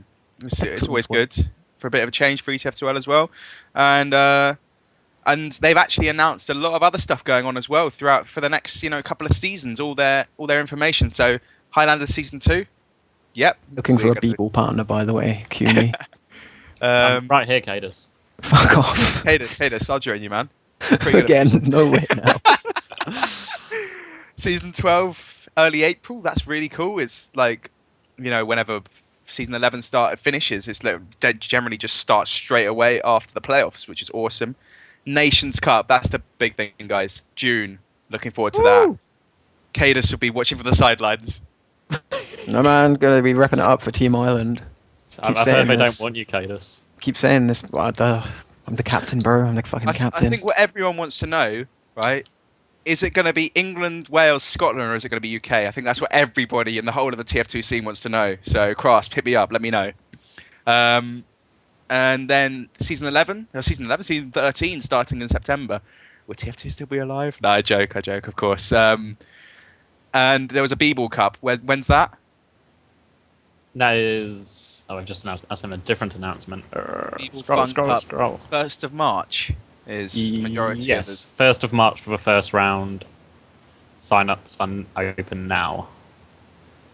it's always good for a bit of a change for ETF2L as well. And they've actually announced a lot of other stuff going on as well throughout for the next couple of seasons. All their information. So Highlanders season 2. Yep. Looking for a b-ball partner, by the way. Cue me. Right here, Cadus. Fuck off. Hey, I'll join you, man. Pretty good. Again, no way now. Season 12, early April. That's really cool. It's like, whenever season 11 finishes, they generally just start straight away after the playoffs, which is awesome. Nations Cup, that's the big thing, guys. June. Looking forward to that. Cadus will be watching from the sidelines. No, man, gonna be repping it up for Team Ireland. I've heard they don't want you, Cadus. Keep saying this. I'm the captain, bro. I'm the fucking captain. I think what everyone wants to know, right, is it going to be England, Wales, Scotland, or is it going to be UK? I think that's what everybody in the whole of the TF2 scene wants to know. So, Crasp, hit me up. Let me know. And then season 13 starting in September. Will TF2 still be alive? No, I joke, of course. And there was a B-Ball Cup. When's that? That is... Oh, I've just announced... That's a different announcement. Scroll. 1st of March is majority. Yes, 1st of March for the first round. Sign-ups open now.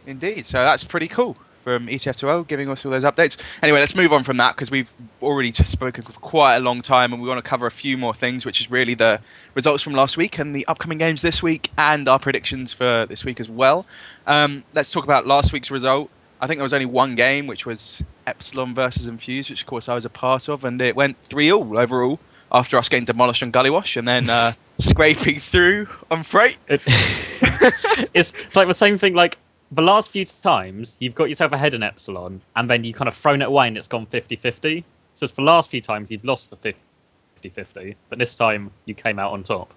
Indeed. So that's pretty cool from ETF2L giving us all those updates. Anyway, let's move on from that because we've already spoken for quite a long time and we want to cover a few more things, which is really the results from last week and the upcoming games this week and our predictions for this week as well. Let's talk about last week's result. I think there was only one game, which was Epsilon versus Infused, which of course I was a part of, and it went 3-3 overall after us getting demolished on Gullywash and then scraping through on Freight. It's like the same thing, like the last few times you've got yourself ahead in Epsilon and then you kind of thrown it away and it's gone 50-50. So it's the last few times you've lost for 50-50, but this time you came out on top.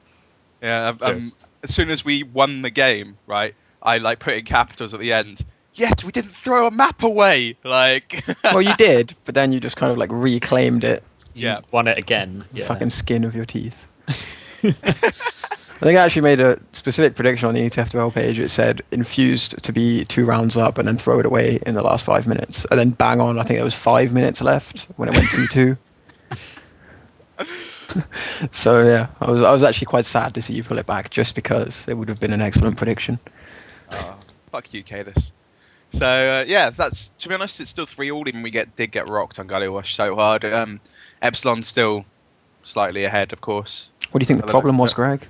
Yeah, as soon as we won the game, right, I put in capitals at the end. Yet we didn't throw a map away. Well, you did, but then you just kind of reclaimed it. Yeah, won it again. Yeah. Fucking skin of your teeth. I think I actually made a specific prediction on the ETF2L page. It said Infused to be 2 rounds up and then throw it away in the last 5 minutes. And then bang on, I think there was 5 minutes left when it went 2-2. So yeah, I was actually quite sad to see you pull it back just because it would have been an excellent prediction. Fuck you, Cadus. So yeah, that's, to be honest, it's still 3-3 even we did get rocked on Gullywash so hard. Epsilon's still slightly ahead, of course. What do you think the problem was, Greg?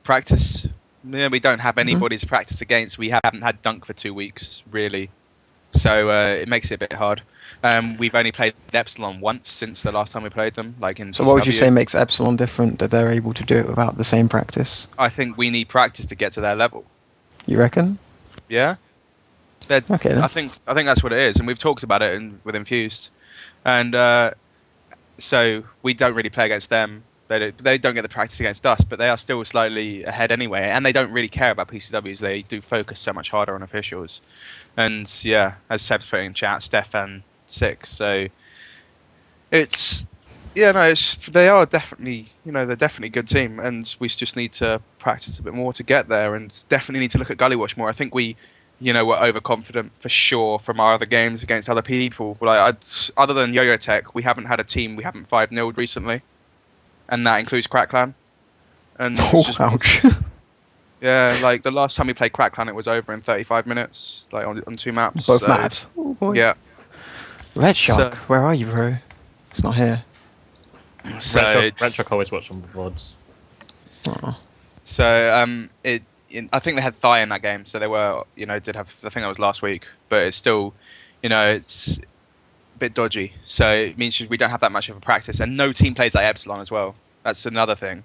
Practice. Yeah, we don't have anybody to practice against. We haven't had Dunk for 2 weeks, really. So it makes it a bit hard. We've only played Epsilon once since the last time we played them, in So what would you say makes Epsilon different, that they're able to do it without the same practice? I think we need practice to get to their level. You reckon? Yeah. Okay, then. I think that's what it is, and we've talked about it with Infused, and so we don't really play against them. They don't get the practice against us, but they are still slightly ahead anyway, and they don't really care about PCWs. They do focus so much harder on officials, and yeah, as Seb's put in chat, Stefan 6. So it's they are definitely they're definitely a good team, and we just need to practice a bit more to get there, and definitely need to look at Gullywash more. I think we're overconfident for sure from our other games against other people. Other than Yo-Yo Tech, we haven't had a team we haven't 5-0'd recently, and that includes Crackland. and Oh, just ouch. yeah, like the last time we played Crack Planet was over in 35 minutes, like on 2 maps. Both So maps. Oh, boy. yeah, Red Shark, so where are you, bro? It's not here. so Retro always watch on the VODs. Oh. I think they had Thigh in that game, so they were, did have. I think that was last week, but it's still, it's a bit dodgy. So it means we don't have that much of a practice, and no team plays like Epsilon as well. That's another thing,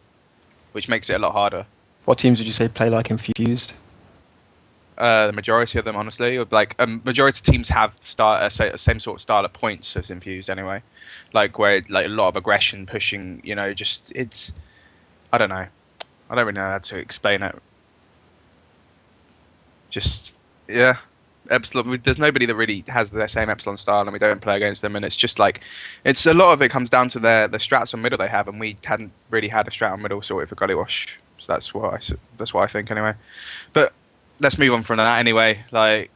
which makes it a lot harder. What teams would you say play like Infused? The majority of them, honestly, or like majority of teams have same sort of style of points as Infused anyway, like where like a lot of aggression, pushing. Just it's. I don't know. I don't really know how to explain it. Just yeah, Epsilon. There's nobody that really has the same Epsilon style, and we don't play against them. And it's just like, it's a lot of it comes down to the strats on middle they have, and we hadn't really had a strat on middle sorted for Gully Wash. So that's what I think anyway. But let's move on from that anyway. Like,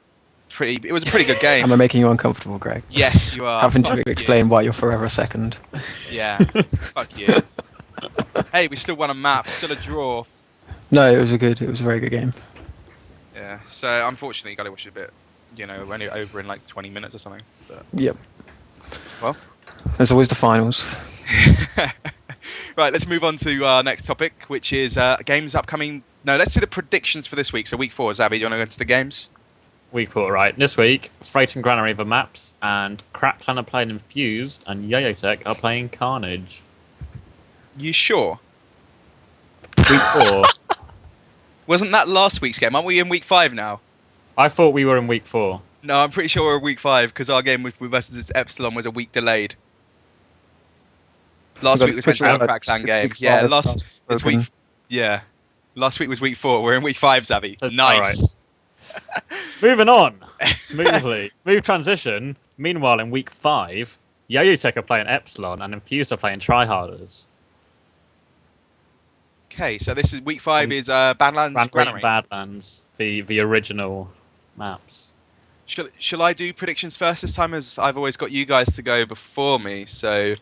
it was a pretty good game. Am I making you uncomfortable, Greg? Yes, you are. Having to Fuck explain why you're forever second. you. Yeah. Fuck you. Hey, we still won a map. Still a draw. No, it was a very good game. Yeah. So unfortunately, Gully Wash is a bit, only over in like 20 minutes or something. But, Yep. well. There's always the finals. Right, let's move on to our next topic, which is games upcoming. No, let's do the predictions for this week. So week 4, Zabby, do you want to go into the games? Week 4, right. This week, Freight and Granary the maps, and Crack Clan are playing Infused, and Yo-Yo Tech are playing Carnage. You sure? Week 4. Wasn't that last week's game? Aren't we in week 5 now? I thought we were in week 4. No, I'm pretty sure we're in week 5 because our game with versus Epsilon was a week delayed. Last week was meant to be a Crack Clan game. Yeah, it's week. Yeah, last week was week 4. We're in week 5, Zabby. That's Nice. Moving on smoothly. Smooth transition. Meanwhile, in week 5, Yo-Yo Tech are playing Epsilon, and Infused are playing Tryharders. Okay, so this is week 5 is Badlands Granary. Badlands, the original maps. Shall I do predictions first this time, as I've always got you guys to go before me? So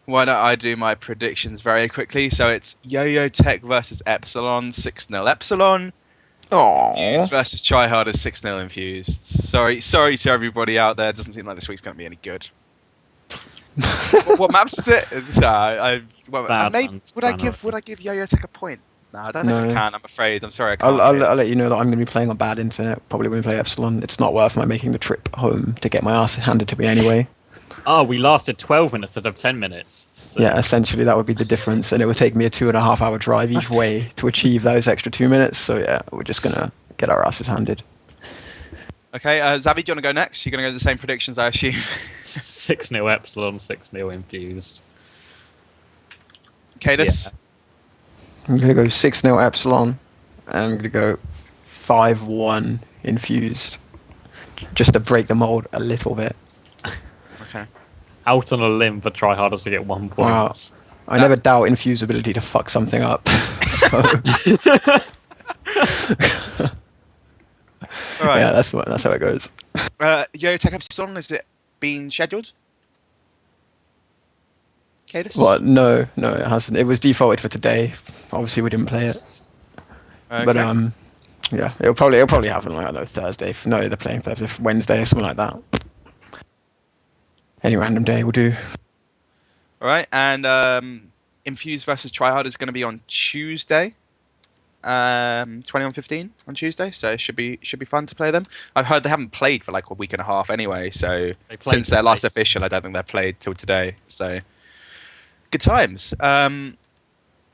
why don't I do my predictions very quickly? So it's Yo-Yo Tech versus Epsilon, 6-0 Epsilon. Infused versus Tryharders, 6-0 Infused. Sorry to everybody out there. It doesn't seem like this week's going to be any good. what maps is it? Would I give Yo-Yo Tech a point? No, I don't think I can. I'm afraid. I'm sorry. I can't. I'll let you know that I'm going to be playing on bad internet. Probably when we play Epsilon. It's not worth my making the trip home to get my ass handed to me anyway. Oh, we lasted 12 minutes instead of 10 minutes. So. Yeah, essentially that would be the difference, and it would take me a 2.5 hour drive each way to achieve those extra 2 minutes. So yeah, we're just gonna get our asses handed. Okay, Zabby, do you want to go next? You're going to go the same predictions, I assume. 6-0 Epsilon, 6-0 Infused. Cadus? Yeah. I'm gonna go 6-0 Epsilon, and I'm gonna go 5-1 Infused, just to break the mold a little bit. Okay. Out on a limb for Tryharders to get 1 point. Wow. I never doubt Infuse's ability to fuck something up. So. All right. Yeah, that's how it goes. Yo Tech Epsilon, is it been scheduled? Cadus? What? No, it hasn't. It was defaulted for today. Obviously, we didn't play it. Okay. But yeah, it'll probably happen like I don't know Thursday. No, they're playing Thursday, Wednesday, or something like that. Any random day will do. All right, and Infused versus Tryhard is going to be on Tuesday, 20/15 on Tuesday. So it should be fun to play them. I've heard they haven't played for like a week and a half anyway. So since their last official, I don't think they've played till today. So good times.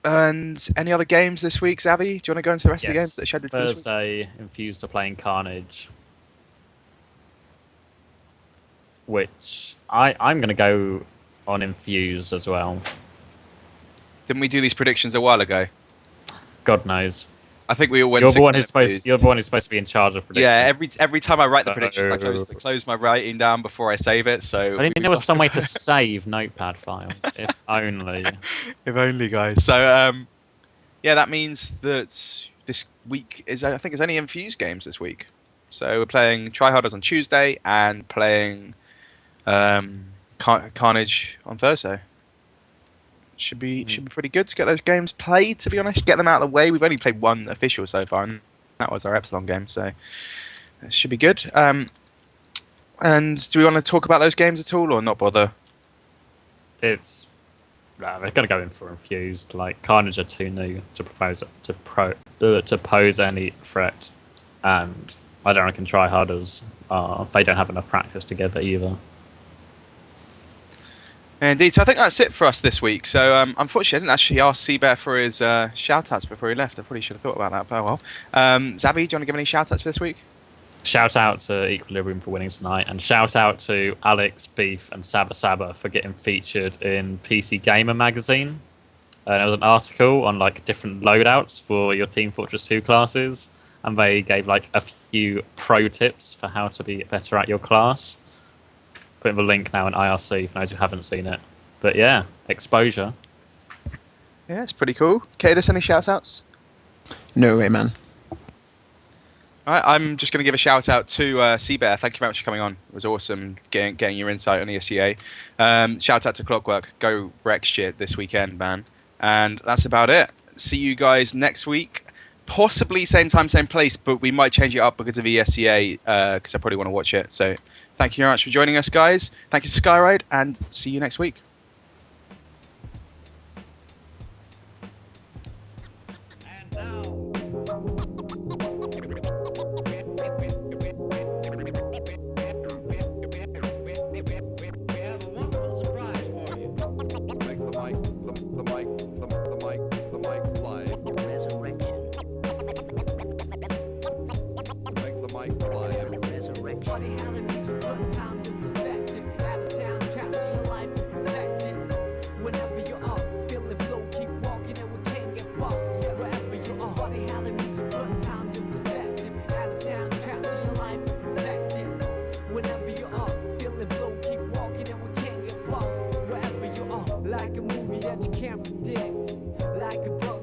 And any other games this week, Zabby? Do you want to go into the rest of the games that are scheduled for this week? Thursday, Infused are playing Carnage. Which I'm going to go on Infuse as well. Didn't we do these predictions a while ago? God knows. I think we all went. You're the one who's supposed to be in charge of predictions. Yeah, every time I write the predictions, I close my writing down before I save it. So I didn't even know there was some way to save notepad files. If only. If only, guys. So yeah, that means that this week is, I think, it's only Infused games this week. So we're playing Tryharders on Tuesday and playing Carnage on Thursday. should be pretty good to get those games played. To be honest, get them out of the way. We've only played one official so far, and that was our Epsilon game, so it should be good. And do we want to talk about those games at all, or not bother? It's they're going to go in for infused. Like Carnage are too new to pose any threat, and I don't reckon tryharders they don't have enough practice together either. Indeed. So I think that's it for us this week. So unfortunately, I didn't actually ask CBear for his shout-outs before he left. I probably should have thought about that, but oh well. Zabby, do you want to give any shout-outs for this week? Shout out to Equilibrium for winning tonight, and shout out to Alex, Beef, and Saba Saba for getting featured in PC Gamer magazine. And it was an article on like different loadouts for your Team Fortress 2 classes, and they gave like a few pro tips for how to be better at your class. Putting the link now in IRC for those who haven't seen it. But yeah, exposure. Yeah, it's pretty cool. Cadus, any shout-outs? No way, man. All right, I'm just going to give a shout out to CBear. Thank you very much for coming on. It was awesome getting your insight on ESEA. Shout out to Clockwork. Go wreck shit this weekend, man. And that's about it. See you guys next week. Possibly same time, same place, but we might change it up because of ESEA because I probably want to watch it. So thank you very much for joining us, guys. Thank you to Skyride, and see you next week. Like a movie that you can't predict, like a book